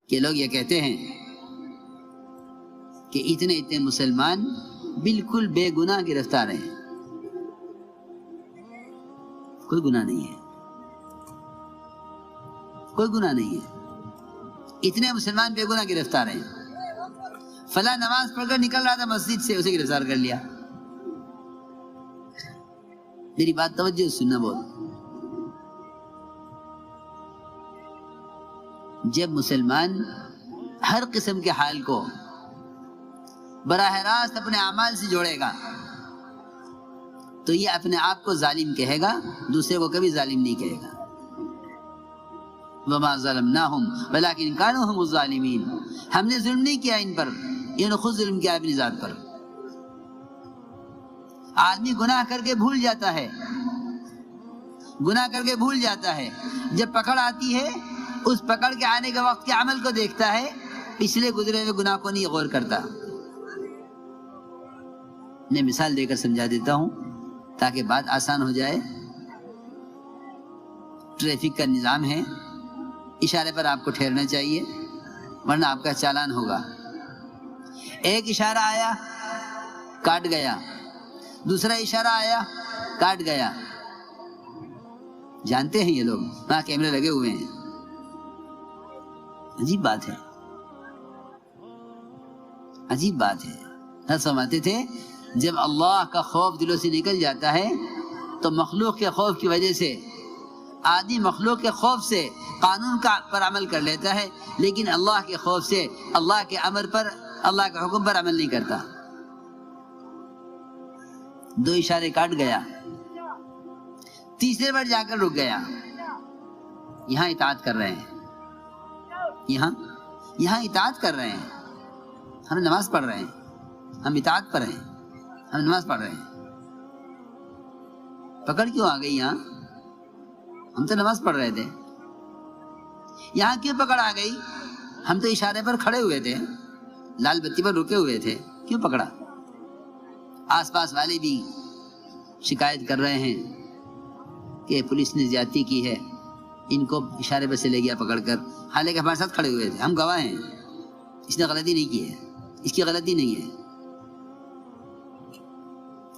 کہ لوگ یہ کہتے ہیں کہ اتنے مسلمان بالکل بے گناہ گرفتار ہیں. کوئی گناہ نہیں ہے، کوئی گناہ نہیں ہے. اتنے مسلمان بے گناہ گرفتار ہیں. فلاں نماز پڑھ کر نکل رہا تھا مسجد سے، اسے گرفتار کر لیا. میری بات توجہ سننا بول. جب مسلمان ہر قسم کے حال کو براہ راست اپنے اعمال سے جوڑے گا تو یہ اپنے آپ کو ظالم کہے گا، دوسرے کو کبھی ظالم نہیں کہے گا. وما ظلمناہم ولکن کانوا ھم الظالمین. ہم نے ظلم نہیں کیا ان پر، انہوں نے خود ظلم کیا اپنی ذات پر. آدمی گناہ کر کے بھول جاتا ہے، گناہ کر کے بھول جاتا ہے. جب پکڑ آتی ہے، اس پکڑ کے آنے کے وقت کے عمل کو دیکھتا ہے، پچھلے گزرے ہوئے گناہ کو نہیں غور کرتا. میں مثال دے کر سمجھا دیتا ہوں تاکہ بات آسان ہو جائے. ٹریفک کا نظام ہے، اشارے پر آپ کو ٹھہرنا چاہیے ورنہ آپ کا چالان ہوگا. ایک اشارہ آیا، کاٹ گیا. دوسرا اشارہ آیا، کاٹ گیا. جانتے ہیں یہ لوگ، وہاں کیمرے لگے ہوئے ہیں. عجیب بات ہے، عجیب بات ہے. حضرت فرماتے تھے جب اللہ کا خوف دلوں سے نکل جاتا ہے تو مخلوق کے خوف کی وجہ سے آدمی مخلوق کے خوف سے قانون پر عمل کر لیتا ہے، لیکن اللہ کے خوف سے اللہ کے امر پر، اللہ کے حکم پر عمل نہیں کرتا. دو اشارے کاٹ گیا، تیسرے پر جا کر رک گیا. یہاں اطاعت کر رہے ہیں، یہاں اطاعت کر رہے ہیں. ہم نماز پڑھ رہے ہیں، ہم اطاعت پر ہیں، ہم نماز پڑھ رہے ہیں. پکڑ کیوں آ گئی یہاں؟ ہم تو نماز پڑھ رہے تھے. یہاں کیوں پکڑ آ گئی؟ ہم تو اشارے پر کھڑے ہوئے تھے، لال بتی پر رکے ہوئے تھے. کیوں پکڑا؟ آس پاس والے بھی شکایت کر رہے ہیں کہ پولیس نے زیادتی کی ہے، ان کو اشارے پر سے لے گیا پکڑ کر، حالانکہ ہمارے ساتھ کھڑے ہوئے تھے. ہم گواہ ہیں، اس نے غلطی نہیں کی ہے، اس کی غلطی نہیں ہے،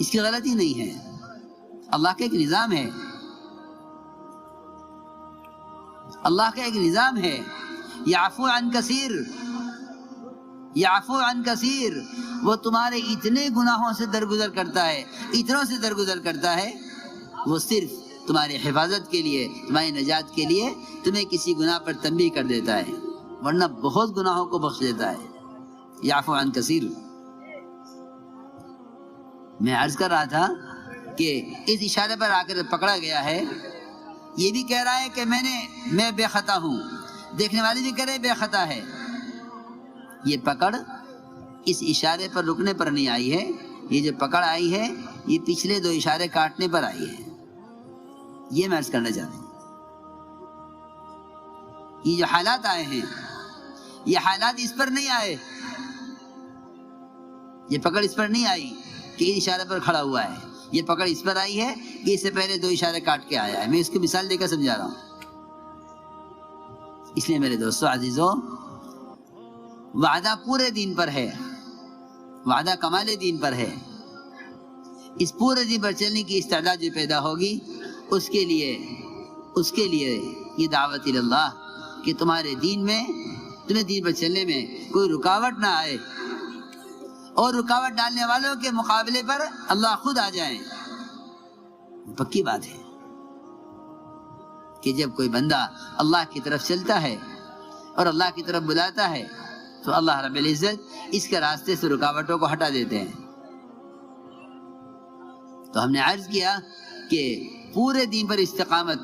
اس کی غلطی نہیں ہے. اللہ کا ایک نظام ہے، اللہ کا ایک نظام ہے. یعفو عن کثیر، یعفو عن کثیر. وہ تمہارے اتنے گناہوں سے درگزر کرتا ہے، اتنوں سے درگزر کرتا ہے، وہ صرف تمہاری حفاظت کے لیے، تمہاری نجات کے لیے تمہیں کسی گناہ پر تنبیہ کر دیتا ہے، ورنہ بہت گناہوں کو بخش دیتا ہے. یعفو عن کثیر. میں عرض کر رہا تھا کہ اس اشارے پر آ کر پکڑا گیا ہے. یہ بھی کہہ رہا ہے کہ میں بے خطا ہوں، دیکھنے والے بھی کہہ رہے بے خطا ہے. یہ پکڑ اس اشارے پر رکنے پر نہیں آئی ہے، یہ جو پکڑ آئی ہے یہ پچھلے دو اشارے کاٹنے پر آئی ہے. یہ میں عرض کرنا چاہتا ہوں. یہ جو حالات آئے ہیں، یہ حالات اس پر نہیں آئے، یہ پکڑ اس پر نہیں آئی کہ اس اشارے پر کھڑا ہوا ہے. یہ پکڑ اس پر آئی ہے کہ اس سے پہلے دو اشارے کاٹ کے آیا ہے. میں اس کی مثال دے کر سمجھا رہا ہوں. اس لیے میرے دوستو عزیزو، وعدہ پورے دین پر ہے، وعدہ کمال دین پر ہے. اس پورے دین پر چلنے کی استعداد جو پیدا ہوگی، اس کے لیے یہ دعوت اللہ کہ تمہارے دین میں، تمہیں دین پر چلنے میں کوئی رکاوٹ نہ آئے، اور رکاوٹ ڈالنے والوں کے مقابلے پر اللہ خود آ جائیں. پکی بات ہے کہ جب کوئی بندہ اللہ کی طرف چلتا ہے اور اللہ کی طرف بلاتا ہے تو اللہ رب العزت اس کے راستے سے رکاوٹوں کو ہٹا دیتے ہیں. تو ہم نے عرض کیا کہ پورے دین پر استقامت،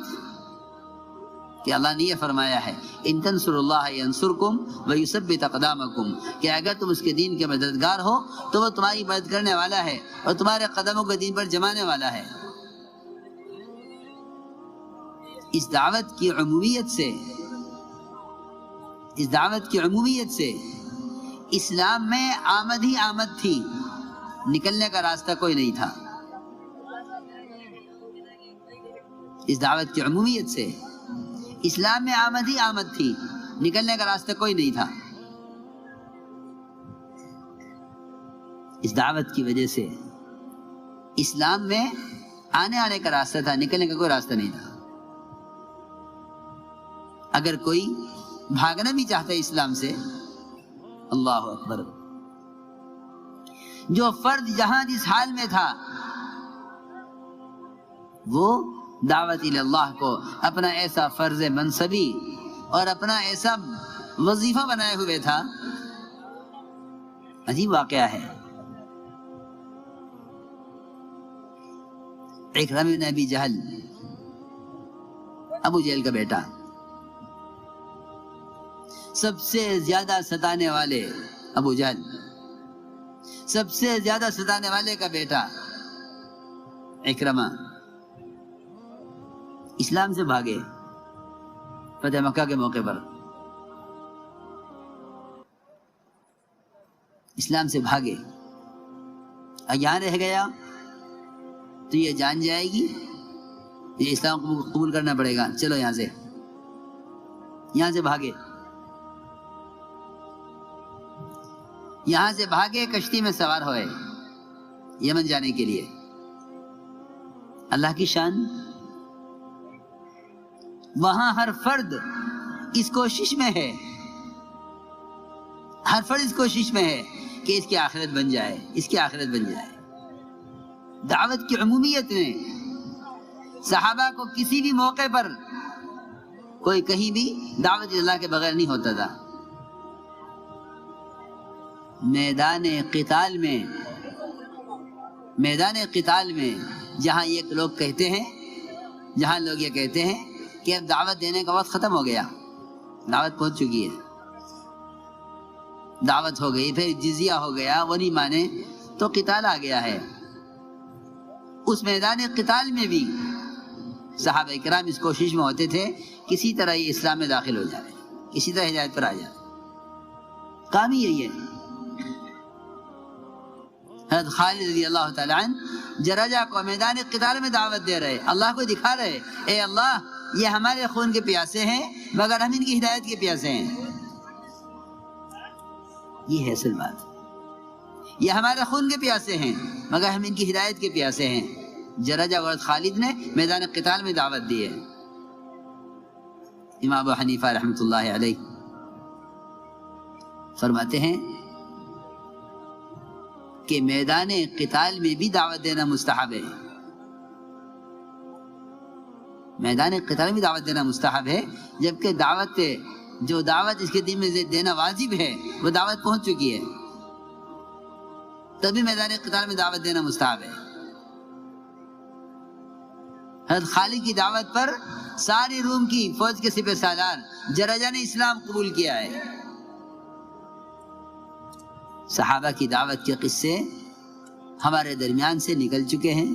کہ اللہ نے یہ فرمایا ہے ان تنصروا اللہ ینصرکم ویثبت اقدامکم، کہ اگر تم اس کے دین کے مددگار ہو تو وہ تمہاری مدد کرنے والا ہے اور تمہارے قدموں کو دین پر جمانے والا ہے. اس دعوت کی عمومیت سے اسلام میں آمد ہی آمد تھی، نکلنے کا راستہ کوئی نہیں تھا. اس دعوت کی عمومیت سے اسلام میں آمد ہی آمد تھی، نکلنے کا راستہ کوئی نہیں تھا. اس دعوت کی وجہ سے اسلام میں آنے کا راستہ تھا, نکلنے کا کوئی راستہ نہیں تھا. اگر کوئی بھاگنا بھی چاہتا ہے اسلام سے, اللہ اکبر, جو فرد جہاں جس حال میں تھا وہ دعوت اللہ کو اپنا ایسا فرض منصبی اور اپنا ایسا وظیفہ بنائے ہوئے تھا. عجیب واقعہ ہے. اکرمہ بن ابی جہل, ابو جہل کا بیٹا, سب سے زیادہ ستانے والے ابو جہل, سب سے زیادہ ستانے والے کا بیٹا اکرمہ اسلام سے بھاگے فتح مکہ کے موقع پر. اسلام سے بھاگے, اور یہاں رہ گیا تو یہ جان جائے گی, یہ اسلام کو قبول کرنا پڑے گا, چلو یہاں سے بھاگے. یہاں سے بھاگے, کشتی میں سوار ہوئے یمن جانے کے لیے. اللہ کی شان, وہاں ہر فرد اس کوشش میں ہے, ہر فرد اس کوشش میں ہے کہ اس کی آخرت بن جائے, اس کی آخرت بن جائے. دعوت کی عمومیت نے صحابہ کو کسی بھی موقع پر کوئی کہیں بھی دعوت اللہ کے بغیر نہیں ہوتا تھا. میدان قتال میں جہاں لوگ یہ کہتے ہیں کہ اب دعوت دینے کا وقت ختم ہو گیا, دعوت پہنچ چکی ہے, دعوت ہو گئی, پھر جزیہ ہو گیا, وہ نہیں مانے تو قتال آ گیا ہے. اس میدان قتال میں بھی صحابہ کرام اس کوشش میں ہوتے تھے کسی طرح یہ اسلام میں داخل ہو جائے, کسی طرح ہدایت پر آ جائے. کام ہی یہی ہے. حضرت خالد رضی اللہ تعالیٰ عنہ جرجہ کو میدان قتال میں دعوت دے رہے, اللہ کو دکھا رہے, اے اللہ یہ ہمارے خون کے پیاسے ہیں مگر ہم ان کی ہدایت کے پیاسے ہیں. یہ ہے اصل بات, یہ ہمارے خون کے پیاسے ہیں مگر ہم ان کی ہدایت کے پیاسے ہیں. جرجہ اور خالد نے میدان قتال میں دعوت دی ہے. امام ابو حنیفہ رحمۃ اللہ علیہ فرماتے ہیں کہ میدان قتال میں بھی دعوت دینا مستحب ہے. میدان قتال میں دعوت دینا مستحب ہے, جبکہ دعوت اس کے دین میں دینا واجب ہے وہ دعوت پہنچ چکی ہے, تبھی میدان قتال میں دعوت دینا مستحب ہے. حضرت خالد کی دعوت پر ساری روم کی فوج کے سپہ سالار جرجہ نے اسلام قبول کیا ہے. صحابہ کی دعوت کے قصے ہمارے درمیان سے نکل چکے ہیں.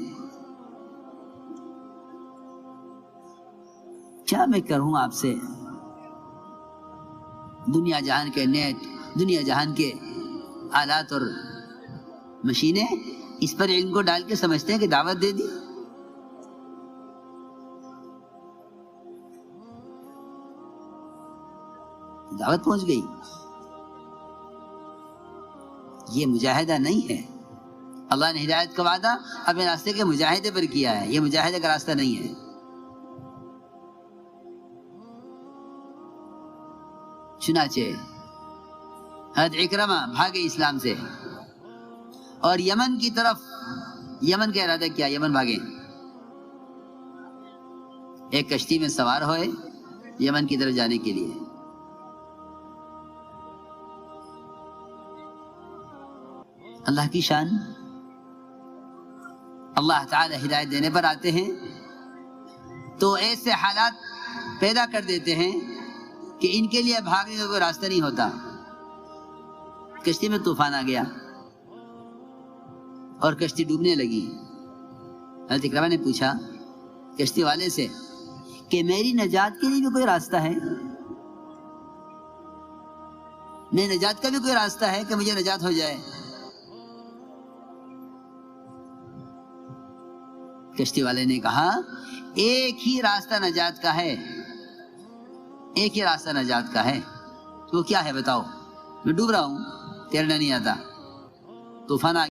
کیا میں کروں آپ سے, دنیا جہان کے نیٹ, دنیا جہان کے آلات اور مشینیں اس پر علم کو ڈال کے سمجھتے ہیں کہ دعوت دے دی. دعوت پہنچ گئی. یہ مجاہدہ نہیں ہے. اللہ نے ہدایت کا وعدہ اپنے راستے کے مجاہدے پر کیا ہے, یہ مجاہدے کا راستہ نہیں ہے. چنانچہ حضرت اکرمہ بھاگے اسلام سے اور یمن کی طرف, یمن کا ارادہ کیا, یمن بھاگے. ایک کشتی میں سوار ہوئے یمن کی طرف جانے کے لیے. اللہ کی شان, اللہ تعالی ہدایت دینے پر آتے ہیں تو ایسے حالات پیدا کر دیتے ہیں کہ ان کے لیے بھاگنے کا کوئی راستہ نہیں ہوتا. کشتی میں طوفان آ گیا اور کشتی ڈوبنے لگی. حضرت اکرمہ نے پوچھا کشتی والے سے کہ میری نجات کے لیے بھی کوئی راستہ ہے, میری نجات کا بھی کوئی راستہ ہے کہ مجھے نجات ہو جائے. کشتی والے نے کہا ایک ہی راستہ نجات کا ہے, ایک ہی راستہ نجات کا ہے, تو کیا ہے بتاؤ؟ میں ڈوب رہا ہوں، تیرنا نہیں آتا، طوفان